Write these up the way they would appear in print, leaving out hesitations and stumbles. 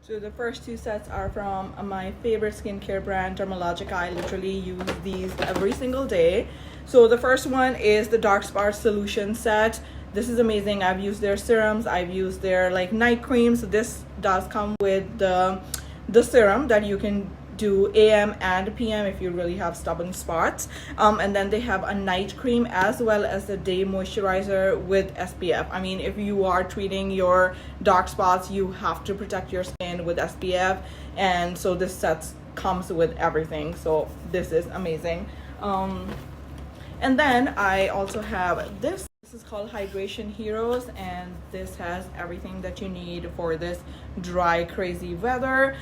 So the first two sets are from my favorite skincare brand, Dermalogica. I literally use these every single day. So the first one is the Dark Spot Solution Set. This is amazing. I've used their serums. I've used their like night creams. So this does come with the serum that you can do AM and PM if you really have stubborn spots, and then they have a night cream as well as a day moisturizer with SPF. I mean, if you are treating your dark spots, you have to protect your skin with SPF, and so this set comes with everything. So this is amazing. And then I also have this. This is called Hydration Heroes, and this has everything that you need for this dry, crazy weather.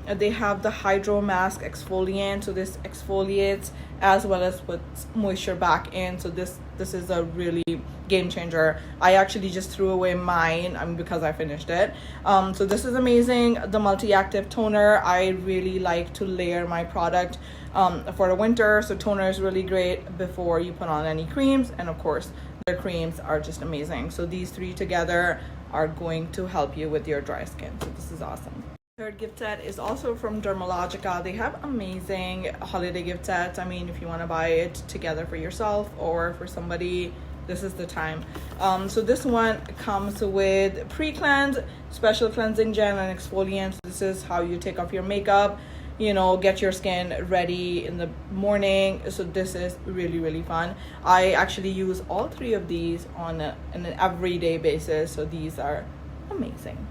They have the Hydro Mask Exfoliant, so this exfoliates as well as puts moisture back in. So this is a really game changer. I actually just threw away mine because I finished it. So this is amazing. The multi-active toner, I really like to layer my product for the winter. So toner is really great before you put on any creams, and of course their creams are just amazing. So these three together are going to help you with your dry skin. So this is awesome. Third gift set is also from Dermalogica. They have amazing holiday gift sets. I mean, if you want to buy it together for yourself or for somebody, this is the time. So this one comes with pre-cleanse, special cleansing gel, and exfoliant. This is how you take off your makeup, you know, get your skin ready in the morning. So this is really, really fun. I actually use all three of these on an everyday basis. So these are amazing.